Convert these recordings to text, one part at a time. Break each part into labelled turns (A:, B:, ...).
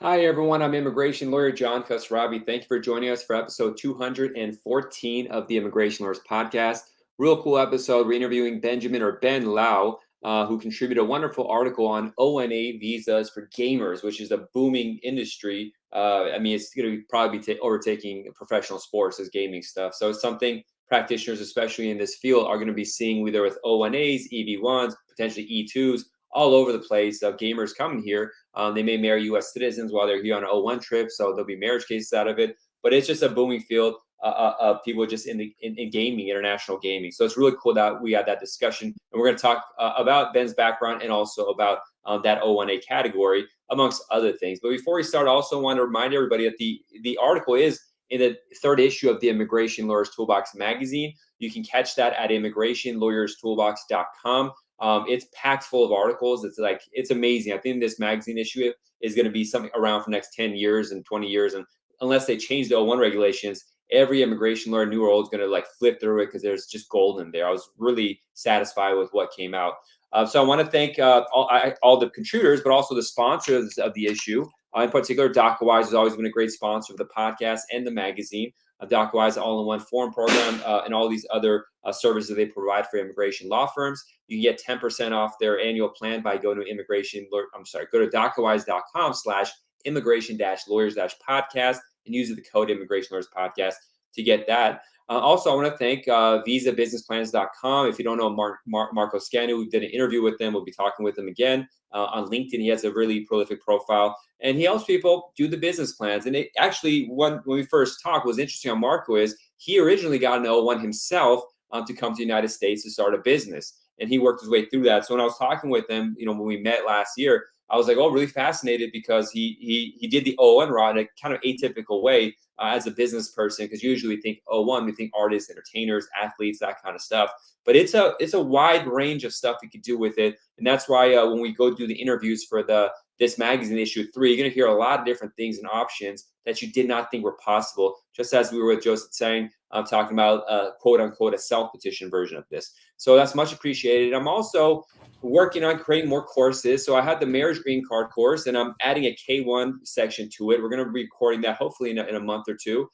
A: Hi, everyone. I'm immigration lawyer John Khosravi. Thank you for joining us for episode 214 of the Immigration Lawyers Podcast. Real cool episode. We're interviewing Ben Lau, who contributed a wonderful article on O-1A visas for gamers, which is a booming industry. It's going to probably be overtaking professional sports as gaming stuff. So it's something practitioners, especially in this field, are going to be seeing either with O-1As, EB1s, potentially E2s, all over the place. Gamers coming here, they may marry U.S. citizens while they're here on an O-1 trip, so there'll be marriage cases out of it. But it's just a booming field of people just in gaming, international gaming. So it's really cool that we had that discussion, and we're going to talk about Ben's background and also about that O-1A category, amongst other things. But before we start, I also want to remind everybody that the article is in the third issue of the Immigration Lawyers Toolbox magazine. You can catch that at immigrationlawyerstoolbox.com. It's packed full of articles. It's amazing. I think this magazine issue is going to be something around for the next 10 years and 20 years. And unless they change the O-1 regulations, every immigration lawyer, new or old, is going to flip through it because there's just gold in there. I was really satisfied with what came out. So I want to thank all the contributors, but also the sponsors of the issue. In particular, DocuWise has always been a great sponsor of the podcast and the magazine. DocuWise all-in-one form program and all these other services they provide for immigration law firms. You can get 10% off their annual plan by going to go to DocuWise.com/immigration-lawyers-podcast and use the code Immigration Lawyers Podcast to get that. Also, I want to thank VisaBusinessPlans.com. If you don't know Marco Scanu, we did an interview with him. We'll be talking with him again on LinkedIn. He has a really prolific profile, and he helps people do the business plans. And it actually, when we first talked, was interesting on Marco is he originally got an O-1 himself to come to the United States to start a business, and he worked his way through that. So when I was talking with him, when we met last year, I was like, really fascinated because he did the O-1 route in a kind of atypical way as a business person, because usually we think O-1, we think artists, entertainers, athletes, that kind of stuff. But it's a wide range of stuff you could do with it, and that's why when we go do the interviews for this magazine issue 3, you're going to hear a lot of different things and options that you did not think were possible. Just as we were with Joseph saying, talking about quote unquote a self-petition version of this. So that's much appreciated. I'm also working on creating more courses. So I had the marriage green card course, and I'm adding a K1 section to it. We're going to be recording that hopefully in a month or two.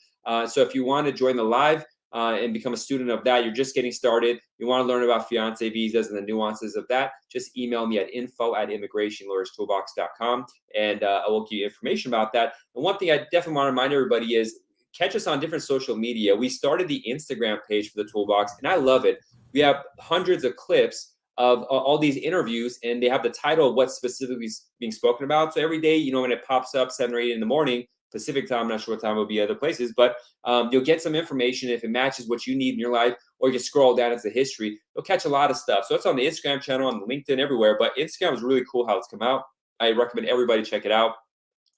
A: So if you want to join the live and become a student of that, you're just getting started, you want to learn about fiancé visas and the nuances of that, just email me at info@immigrationlawyerstoolbox.com, and I will give you information about that. And one thing I definitely want to remind everybody is catch us on different social media. We started the Instagram page for the Toolbox, and I love it. We have hundreds of clips of all these interviews, and they have the title of what's specifically being spoken about. So every day, when it pops up 7 or 8 in the morning, Pacific time, I'm not sure what time it will be other places, but you'll get some information if it matches what you need in your life, or you can scroll down into history. You'll catch a lot of stuff. So it's on the Instagram channel, on LinkedIn, everywhere. But Instagram is really cool how it's come out. I recommend everybody check it out.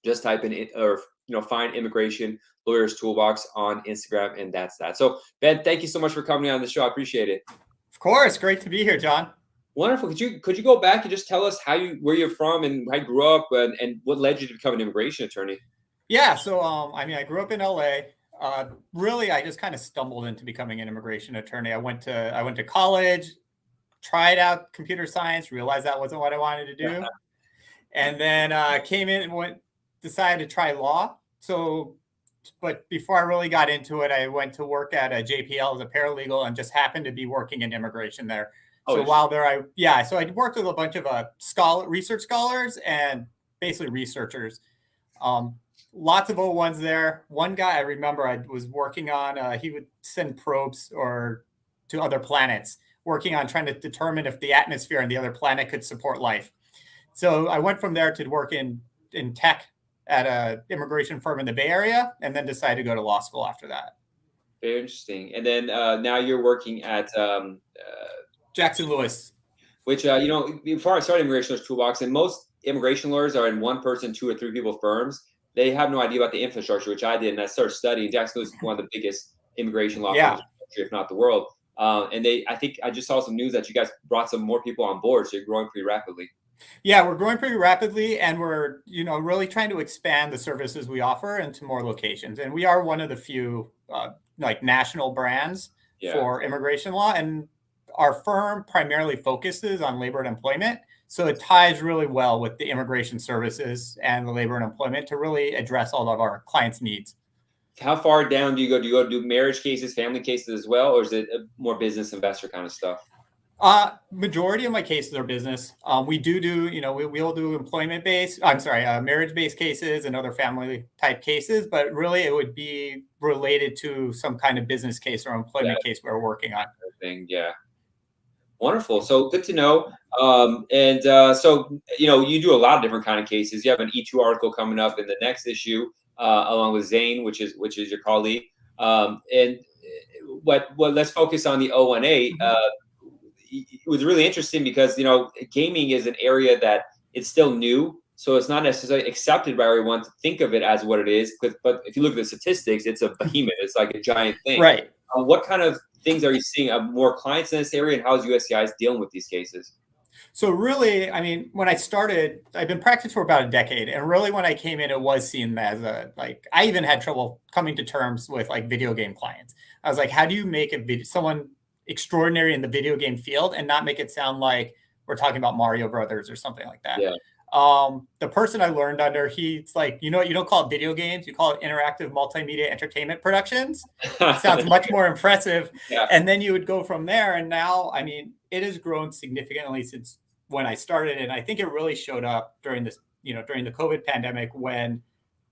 A: Just type in or find Immigration Lawyers Toolbox on Instagram, and that's that. So Ben, thank you so much for coming on the show. I appreciate it.
B: Of course, great to be here, John.
A: Wonderful. Could you go back and just tell us where you're from and how you grew up and what led you to become an immigration attorney?
B: Yeah, so I grew up in LA. Really, I just kind of stumbled into becoming an immigration attorney. I went to college, tried out computer science, realized that wasn't what I wanted to do, and then came in and decided to try law. But before I really got into it, I went to work at a JPL as a paralegal and just happened to be working in immigration there. So while there, I worked with a bunch of research scholars and basically researchers. Lots of O-1s there. One guy I remember I was working on, he would send probes to other planets, working on trying to determine if the atmosphere on the other planet could support life. So I went from there to work in tech at an immigration firm in the Bay Area, and then decided to go to law school after that.
A: Very interesting. And then now you're working at
B: Jackson Lewis.
A: Which, before I started Immigration Lawyers Toolbox, and most immigration lawyers are in one person, 2 or 3 people firms. They have no idea about the infrastructure, which I did, and I started studying. Jackson Lewis is one of the biggest immigration law firms in the country, if not the world. And I think I just saw some news that you guys brought some more people on board, so you're growing pretty rapidly.
B: Yeah, we're growing pretty rapidly, and we're really trying to expand the services we offer into more locations. And we are one of the few national brands for immigration law, and our firm primarily focuses on labor and employment. So it ties really well with the immigration services and the labor and employment to really address all of our clients' needs.
A: How far down do you go? Do you go do marriage cases, family cases as well, or is it more business investor kind of stuff?
B: Majority of my cases are business. We do, we'll do marriage-based cases and other family type cases, but really it would be related to some kind of business case or employment case we're working on.
A: Thing, yeah. Wonderful. So good to know. So you do a lot of different kind of cases. You have an E2 article coming up in the next issue, along with Zane, which is your colleague. Let's focus on the O-1A. It was really interesting because gaming is an area that it's still new, so it's not necessarily accepted by everyone to think of it as what it is. But if you look at the statistics, it's a behemoth. It's like a giant thing.
B: Right.
A: What kind of things are you seeing? More clients in this area, and how is USCIS dealing with these cases?
B: So really, I mean, when I started, I've been practicing for about a decade, and really when I came in, it was seen as I even had trouble coming to terms with like video game clients. I was like, how do you make someone extraordinary in the video game field and not make it sound like we're talking about Mario Brothers or something like that?
A: Yeah.
B: The person I learned under, he's like, you don't call it video games, you call it interactive multimedia entertainment productions. Sounds much more impressive.
A: Yeah.
B: And then you would go from there. And now, I mean, it has grown significantly since when I started. And I think it really showed up during during the COVID pandemic when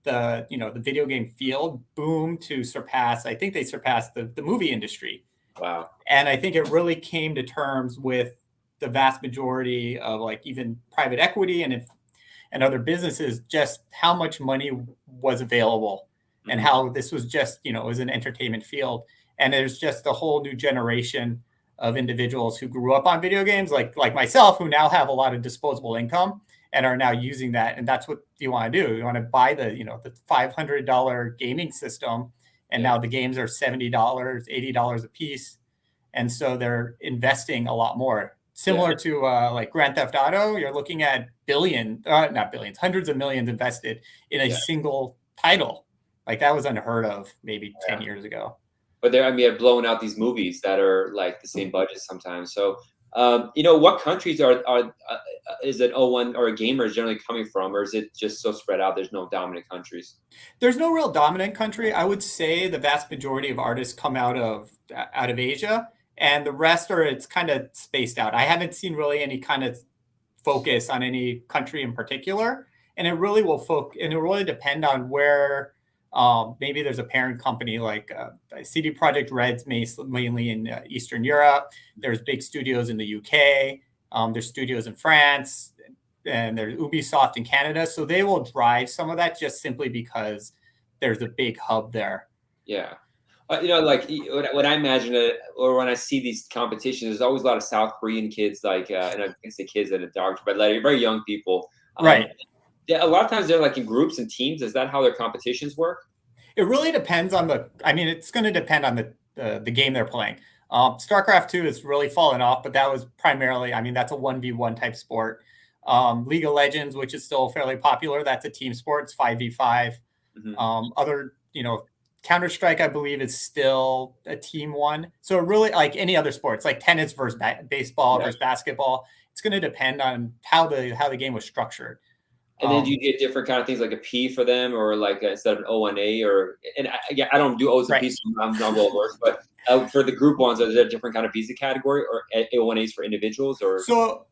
B: the video game field boomed to surpass, I think they surpassed the movie industry.
A: Wow.
B: And I think it really came to terms with the vast majority of like even private equity and other businesses, just how much money was available and how this was just, it was an entertainment field. And there's just a whole new generation of individuals who grew up on video games, like myself, who now have a lot of disposable income and are now using that. And that's what you want to do. You want to buy the $500 gaming system. And now the games are $70, $80 a piece. And so they're investing a lot more. Similar to like Grand Theft Auto, you're looking at not billions, hundreds of millions invested in a single title. Like that was unheard of maybe 10 years ago.
A: But they're blowing out these movies that are like the same budget sometimes. So, what countries is an O1 or a gamer generally coming from, or is it just so spread out? There's no dominant countries.
B: There's no real dominant country. I would say the vast majority of artists come out of Asia. And the rest it's kind of spaced out. I haven't seen really any kind of focus on any country in particular. And it really will depend on where maybe there's a parent company like CD Projekt Red's mainly in Eastern Europe. There's big studios in the UK. There's studios in France. And there's Ubisoft in Canada. So they will drive some of that just simply because there's a big hub there.
A: Yeah. Like when I imagine it, or when I see these competitions, there's always a lot of South Korean kids, and I can say kids in a dark, but like very young people.
B: Right.
A: A lot of times they're like in groups and teams. Is that how their competitions work?
B: It really depends on it's going to depend on the game they're playing. StarCraft 2 has really fallen off, but that was primarily, that's a 1v1 type sport. League of Legends, which is still fairly popular, that's a team sport. It's 5v5. Other, Counter-Strike, I believe, is still a team one. So really, like any other sports, like tennis versus baseball versus basketball, it's going to depend on how the game was structured.
A: And then do you get different kind of things like a P for them, or like instead of an O&A, I don't do O's and P's, so I'm not well versed, but for the group ones, is there a different kind of visa category or O&As for individuals, or?
B: So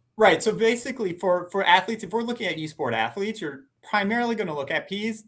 B: basically for athletes, if we're looking at esport athletes, you're primarily going to look at P's.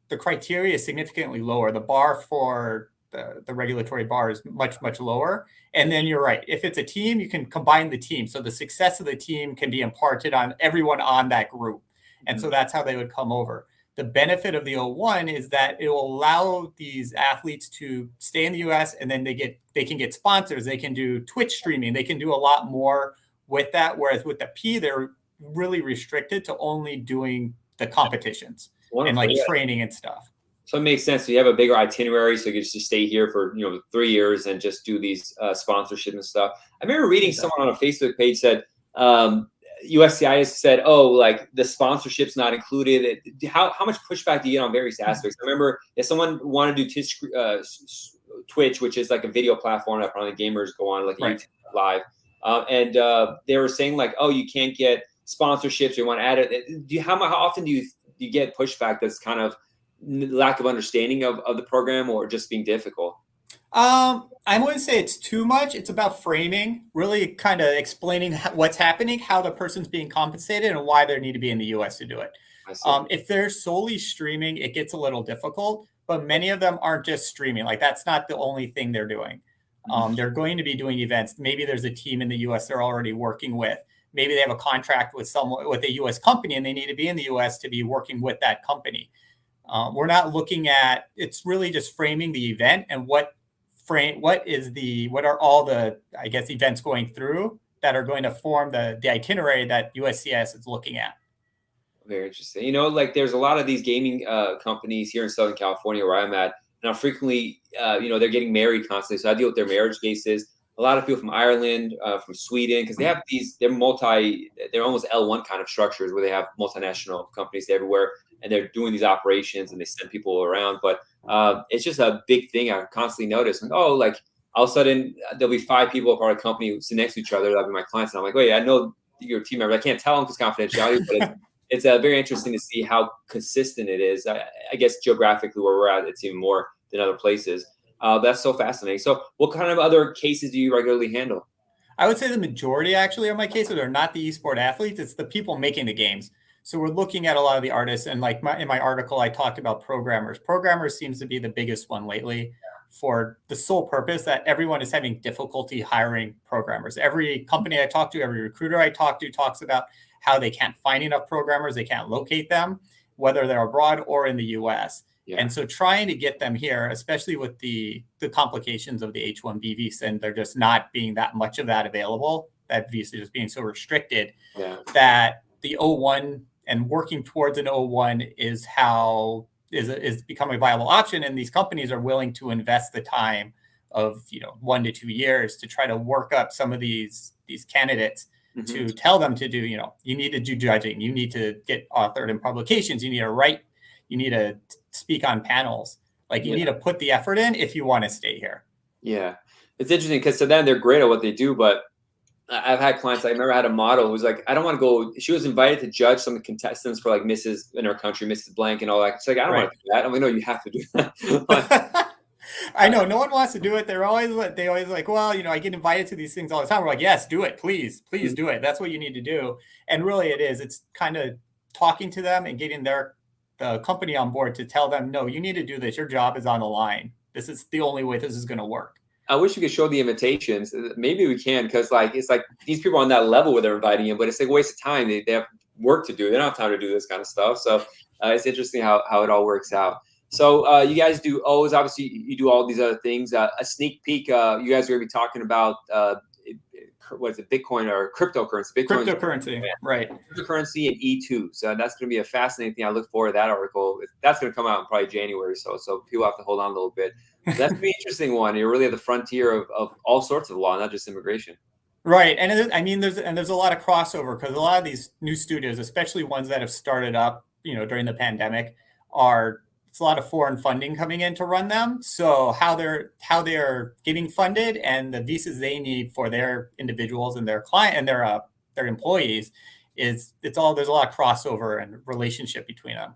B: The criteria is significantly lower. The bar for the regulatory bar is much, much lower. And then you're right. If it's a team, you can combine the team. So the success of the team can be imparted on everyone on that group. And so that's how they would come over. The benefit of the O1 is that it will allow these athletes to stay in the US, and then they can get sponsors. They can do Twitch streaming. They can do a lot more with that. Whereas with the P, they're really restricted to only doing the competitions. And like training and stuff.
A: So it makes sense. So you have a bigger itinerary, so you can just stay here for 3 years and just do these sponsorship and stuff. I remember reading someone on a Facebook page said USCIS said, "Oh, like the sponsorship's not included." How much pushback do you get on various aspects? I remember if someone wanted to do Twitch, which is like a video platform that probably gamers go on, like YouTube Live. and they were saying like, oh, you can't get sponsorships, or you want to add it. How often do you get pushback that's kind of lack of understanding of the program, or just being difficult?
B: I wouldn't say it's too much. It's about framing, really kind of explaining what's happening, how the person's being compensated, and why they need to be in the US to do it.
A: I see.
B: If they're solely streaming, it gets a little difficult, but many of them aren't just streaming. Like that's not the only thing they're doing. They're going to be doing events. Maybe there's a team in the US they're already working with. Maybe they have a contract with a US company and they need to be in the US to be working with that company. We're not looking at, it's really just framing the event and what are all the, I guess, events going through that are going to form the itinerary that USCIS is looking at.
A: Very interesting. You know, like there's a lot of these gaming companies here in Southern California where I'm at. Now, frequently, you know, they're getting married constantly. So I deal with their marriage cases. A lot of people from Ireland, from Sweden, because they have they're almost L1 kind of structures where they have multinational companies everywhere, and they're doing these operations and they send people around. But it's just a big thing I constantly notice. Like, oh, like all of a sudden there'll be 5 people part of a company sit next to each other. That'll be my clients. And I'm like, wait, I know you're a team member. I can't tell them because confidentiality, but it's very interesting to see how consistent it is. I guess geographically where we're at, it's even more than other places. That's so fascinating. So what kind of other cases do you regularly handle?
B: I would say the majority actually of my cases are not the esport athletes. It's the people making the games. So we're looking at a lot of the artists, and like in my article, I talked about programmers. Programmers seems to be the biggest one lately for the sole purpose that everyone is having difficulty hiring programmers. Every company I talk to, every recruiter I talk to talks about how they can't find enough programmers. They can't locate them, whether they're abroad or in the US. Yeah. And so trying to get them here, especially with the complications of the H-1B visa, and there just not being that much of that available, that visa just being so restricted, that the O-1 and working towards an O-1 is becoming a viable option. And these companies are willing to invest the time of 1 to 2 years to try to work up some of these candidates, to tell them to do, you need to do judging, you need to get authored in publications, you need to write, you need to speak on panels. Like you need to put the effort in if you want to stay here.
A: Yeah. It's interesting because to them, they're great at what they do. But I've had clients, I remember I had a model who was like, I don't want to go. She was invited to judge some contestants for like Mrs. in her country, Mrs. Blank and all that. It's like, I don't want to do that. I'm like, no, you have to do that.
B: I know no one wants to do it. They always like, well, I get invited to these things all the time. We're like, yes, do it. Please do it. That's what you need to do. And really it is. It's kind of talking to them and getting the company on board to tell them, no, you need to do this. Your job is on the line. This is the only way this is going to work.
A: I wish we could show the invitations. Maybe we can, because like it's like these people are on that level where they're inviting you, but it's like a waste of time. They have work to do. They don't have time to do this kind of stuff. So it's interesting how it all works out. So you guys do O's. Obviously, you do all these other things. A sneak peek. You guys are going to be talking about what is it, Bitcoin or cryptocurrency?
B: Cryptocurrency, right?
A: Cryptocurrency and E2. So that's going to be a fascinating thing. I look forward to that article. That's going to come out in probably January. So people have to hold on a little bit. That's going to be an interesting one. You're really at the frontier of all sorts of law, not just immigration.
B: Right, and there's a lot of crossover because a lot of these new studios, especially ones that have started up, during the pandemic, it's a lot of foreign funding coming in to run them. So how they're getting funded and the visas they need for their individuals and their client and their employees there's a lot of crossover and relationship between them.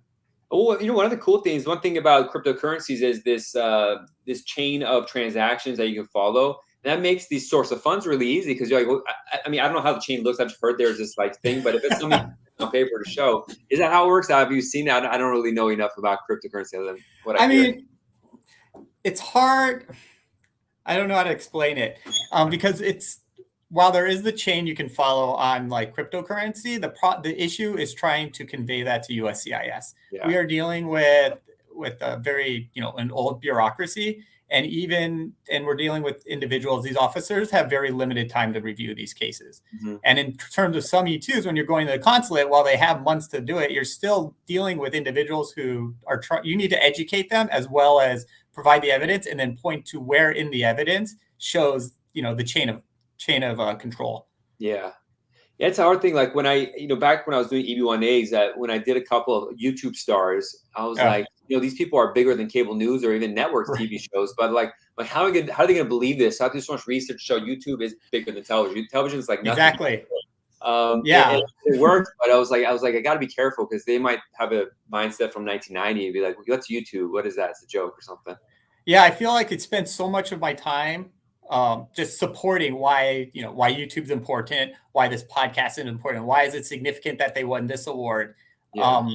A: Oh, one of the cool things, one thing about cryptocurrencies is this chain of transactions that you can follow. And that makes these source of funds really easy because you're like, well, I mean, I don't know how the chain looks. I've just heard there's this like thing, but if it's something on paper to show, is that how it works? Have you seen that? I don't really know enough about cryptocurrency other than what I mean,
B: it's hard. I don't know how to explain it because while there is the chain you can follow on like cryptocurrency, the issue is trying to convey that to USCIS. Yeah. We are dealing with a very an old bureaucracy, and we're dealing with individuals. These officers have very limited time to review these cases. And in terms of some E2s, when you're going to the consulate, while they have months to do it, you're still dealing with individuals who are you need to educate them as well as provide the evidence and then point to where in the evidence shows the chain of control.
A: Yeah, it's a hard thing. Like when I back when I was doing EB1As, that when I did a couple of YouTube stars, I was like, these people are bigger than cable news or even network TV shows. But like Like, how are they going to believe this? How do so much research show YouTube is bigger than television? Television is like nothing.
B: Exactly.
A: Yeah, it worked, but I was like, I got to be careful because they might have a mindset from 1990 and be like, what's YouTube? What is that? It's a joke or something.
B: Yeah, I feel like it spent so much of my time just supporting why YouTube's important, why this podcast is important, why is it significant that they won this award.
A: Yeah.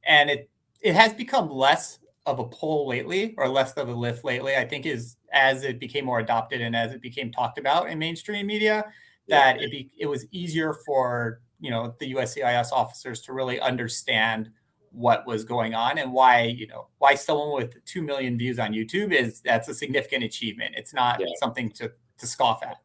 B: And it has become less of a pull lately, or less of a lift lately, I think, is as it became more adopted and as it became talked about in mainstream media, that it was easier for the USCIS officers to really understand what was going on and why someone with 2 million views on YouTube that's a significant achievement. It's not something to scoff at.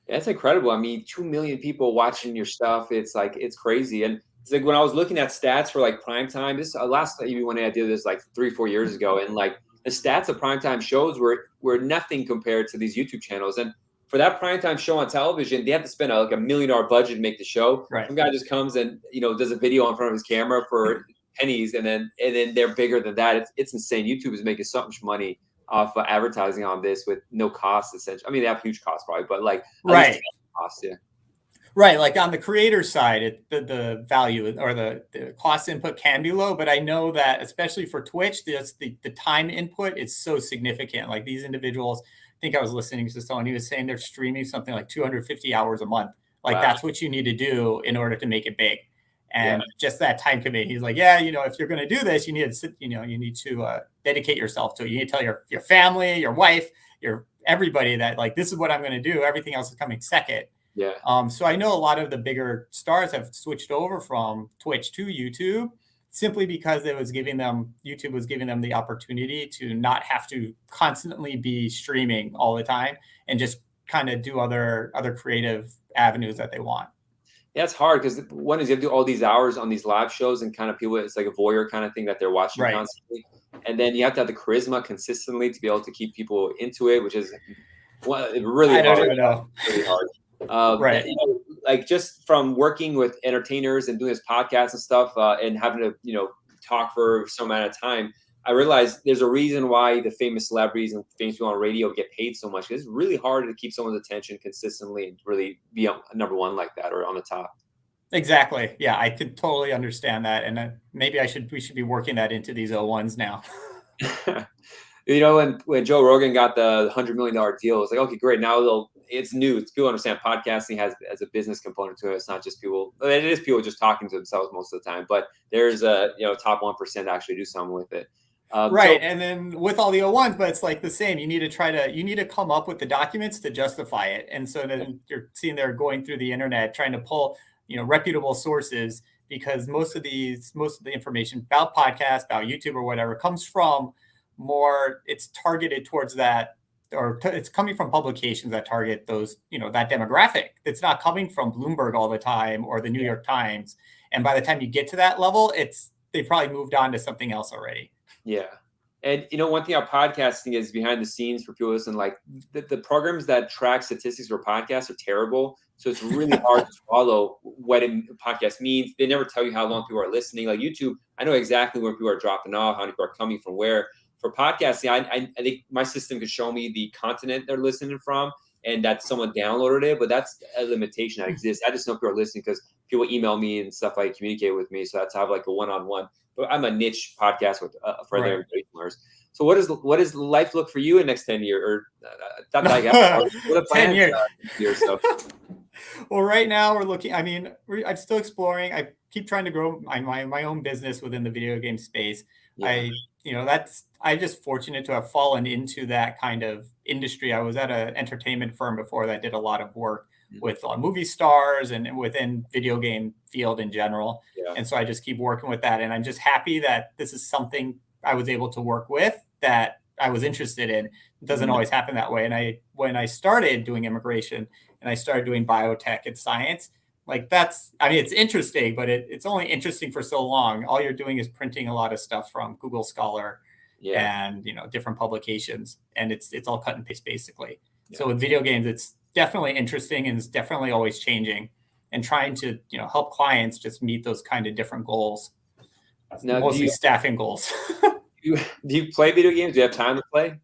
A: That's incredible. I mean, 2 million people watching your stuff. It's like, it's crazy. And it's like when I was looking at stats for like primetime, this last even when I did this like 3-4 years ago, and like the stats of primetime shows were nothing compared to these YouTube channels. And for that primetime show on television, they have to spend like $1 million budget to make the show.
B: Right.
A: Some guy just comes and does a video in front of his camera for pennies, and then they're bigger than that. It's insane. YouTube is making so much money off advertising on this with no cost, essentially. I mean, they have huge costs probably, but like costs,
B: Right, like on the creator side, the value or the cost input can be low, but I know that especially for Twitch, the time input is so significant. Like these individuals, I think I was listening to someone, he was saying they're streaming something like 250 hours a month. Like that's what you need to do in order to make it big. And just that time commitment. He's like, if you're going to do this, you need to you need to dedicate yourself to it. You need to tell your family, your wife, everybody that like, this is what I'm going to do. Everything else is coming second.
A: Yeah.
B: So I know a lot of the bigger stars have switched over from Twitch to YouTube simply because YouTube was giving them the opportunity to not have to constantly be streaming all the time and just kind of do other creative avenues that they want.
A: Yeah, it's hard because one is you have to do all these hours on these live shows and kind of people, it's like a voyeur kind of thing that they're watching constantly. And then you have to have the charisma consistently to be able to keep people into it, which is really hard.
B: Even know.
A: Really hard. Like just from working with entertainers and doing this podcast and stuff and having to, talk for some amount of time, I realized there's a reason why the famous celebrities and famous people on radio get paid so much. It's really hard to keep someone's attention consistently and really be on number one like that or on the top.
B: Exactly. Yeah, I could totally understand that. And maybe we should be working that into these O1s now.
A: When Joe Rogan got the $100 million deal, it's like, okay, great. Now it's new. People understand podcasting has a business component to it. It's not just people. It is people just talking to themselves most of the time. But there's a top 1% to actually do something with it.
B: And then with all the O1s, but it's like the same. You need to come up with the documents to justify it. And so then you're seeing they're going through the internet trying to pull reputable sources, because most of the information about podcasts, about YouTube or whatever comes from it's targeted towards that, or it's coming from publications that target those, that demographic. It's not coming from Bloomberg all the time or the New York Times. And by the time you get to that level, they probably moved on to something else already.
A: Yeah. And one thing about podcasting is behind the scenes for people listening, like the programs that track statistics for podcasts are terrible. So it's really hard to follow what a podcast means. They never tell you how long people are listening. Like YouTube, I know exactly where people are dropping off, how many people are coming from where. For podcasting, I think my system could show me the continent they're listening from and that someone downloaded it, but that's a limitation that exists. I just know people are listening because people email me and stuff, like communicate with me. So that's how I have like a one-on-one. But I'm a niche podcast with for their listeners. So what does life look for you in the next 10 years? Or not that I got
B: 10 years.
A: Years so.
B: Well, right now we're looking. I mean, I'm still exploring. I keep trying to grow my own business within the video game space. Yeah. I'm just fortunate to have fallen into that kind of industry. I was at an entertainment firm before that did a lot of work with movie stars and within video game field in general. Yeah. And so I just keep working with that. And I'm just happy that this is something I was able to work with that I was interested in. It doesn't always happen that way. And when I started doing immigration and I started doing biotech and science, like it's interesting, but it's only interesting for so long. All you're doing is printing a lot of stuff from Google Scholar and, different publications, and it's all cut and paste basically. Yeah. So with video games, it's definitely interesting and it's definitely always changing, and trying to, help clients just meet those kind of different goals. Now, mostly staffing goals.
A: Do you play video games? Do you have time to play?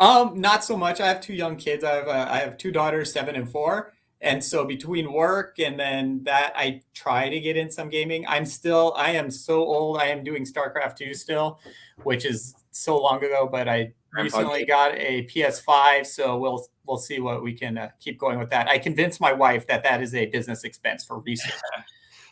B: Not so much. I have 2 young kids. I have 2 daughters, 7 and 4. And so between work and then that, I try to get in some gaming. I am so old. I am doing StarCraft 2 still, which is so long ago, but I
A: Grandpa
B: recently
A: game.
B: got a PS5, so we'll see what we can keep going with that. I convinced my wife that that is a business expense for research.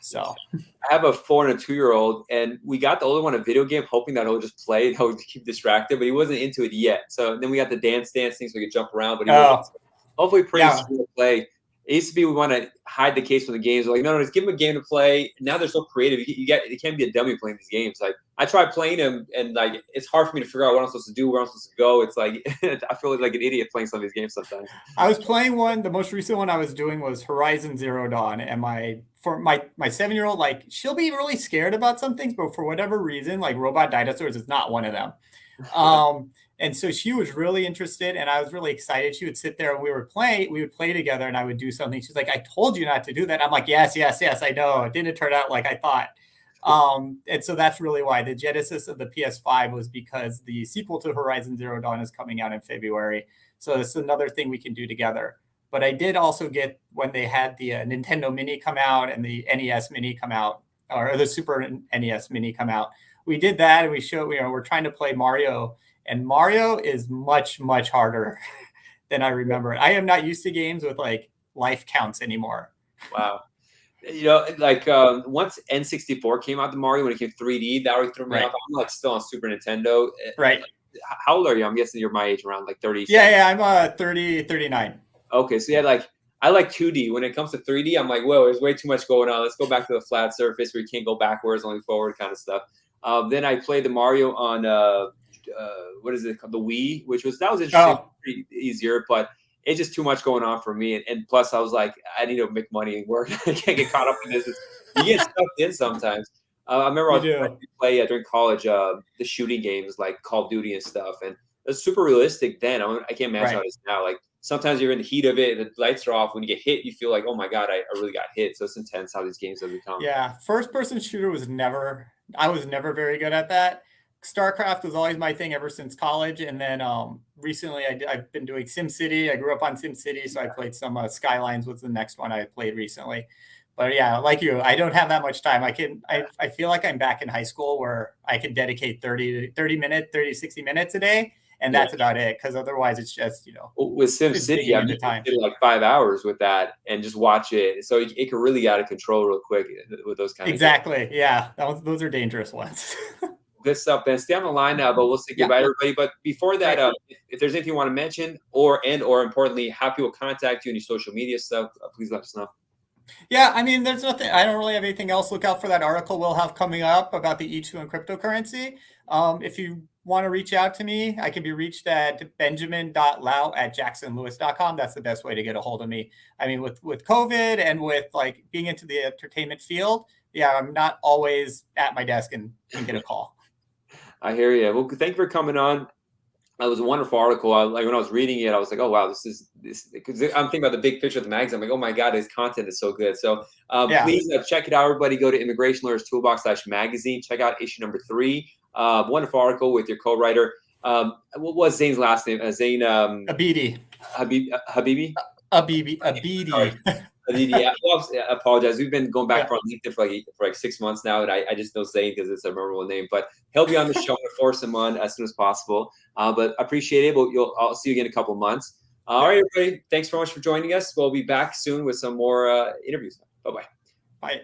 B: So
A: I have a 4 and a 2-year-old, and we got the older one a video game, hoping that he'll just play and he'll keep distracted, but he wasn't into it yet. So then we got the dance thing so he could jump around, but he wasn't.
B: oh
A: Hopefully, pretty
B: yeah.
A: soon to play. It used to be we want to hide the case from the games. We're like, no, just give them a game to play. Now they're so creative. You can't be a dummy playing these games. Like I tried playing them, and like it's hard for me to figure out what I'm supposed to do, where I'm supposed to go. It's like I feel like an idiot playing some of these games sometimes.
B: I was playing one. The most recent one I was doing was Horizon Zero Dawn, and my 7-year-old, like, she'll be really scared about some things, but for whatever reason, like robot dinosaurs is not one of them. And so she was really interested, and I was really excited. She would sit there and we would play together, and I would do something. She's like, "I told you not to do that." I'm like, "Yes, yes, yes, I know. It didn't turn out like I thought." And so that's really why the genesis of the PS5 was because the sequel to Horizon Zero Dawn is coming out in February. So it's another thing we can do together. But I did also get, when they had the Nintendo Mini come out and the NES Mini come out, or the Super NES Mini come out. We did that, and we showed, we're trying to play Mario, and Mario is much, much harder than I remember. I am not used to games with like life counts anymore.
A: Wow. Like once N64 came out, the Mario, when it came 3D, that already threw me
B: Right.
A: off. I'm like still on Super Nintendo.
B: Right.
A: How old are you? I'm guessing you're my age, around like 30.
B: Yeah, I'm 30, 39.
A: Okay, so yeah, like I like 2D. When it comes to 3D, I'm like, whoa, there's way too much going on. Let's go back to the flat surface where you can't go backwards, only forward, kind of stuff. Then I played the Mario on what is it called, the Wii, that was interesting, pretty easier, but it's just too much going on for me. And plus, I was like, I need to make money and work. I can't get caught up in this. You get sucked in sometimes. I remember I was trying to play during college the shooting games like Call of Duty and stuff, and it's super realistic then. I can't imagine how it is now. Like sometimes you're in the heat of it, the lights are off. When you get hit, you feel like, oh my god, I really got hit. So it's intense how these games have become.
B: Yeah, first-person shooter I was never very good at that. StarCraft was always my thing ever since college, and then recently I've been doing SimCity. I grew up on SimCity, so I played some Skylines was the next one I played recently. But yeah, like you, I don't have that much time. I feel like I'm back in high school where I can dedicate 30 minutes, 30, 60 minutes a day, and that's about it. Because otherwise it's just,
A: with SimCity, I did like 5 hours with that and just watch it. So it can really get out of control real quick with those kind of
B: games. Yeah, those are dangerous ones.
A: Good stuff, Ben. Stay on the line now, but we'll say goodbye to everybody. But before that, if there's anything you want to mention, or importantly, how people contact you and your social media stuff, please let us know.
B: Yeah, I mean, there's nothing. I don't really have anything else. Look out for that article we'll have coming up about the E2 and cryptocurrency. If you want to reach out to me, I can be reached at benjamin.lau@jacksonlewis.com. That's the best way to get a hold of me. I mean, with COVID and with like being into the entertainment field, yeah, I'm not always at my desk and can get a call.
A: I hear you. Well, thank you for coming on. It was a wonderful article. Like when I was reading it, I was like, "Oh wow, this." Because I'm thinking about the big picture of the magazine. I'm like, "Oh my god, his content is so good." So please check it out, everybody. Go to Immigration Lawyers Toolbox /magazine. Check out issue number 3. Wonderful article with your co-writer. What was Zane's last name? Zane
B: Abidi.
A: Habibi.
B: Abidi.
A: I apologize. We've been going back on LinkedIn for like 6 months now, and I just know Zane because it's a memorable name. But he'll be on the show to force him on as soon as possible. But appreciate it. I'll see you again in a couple of months. All right, everybody. Thanks so much for joining us. We'll be back soon with some more interviews. Bye-bye.
B: Bye.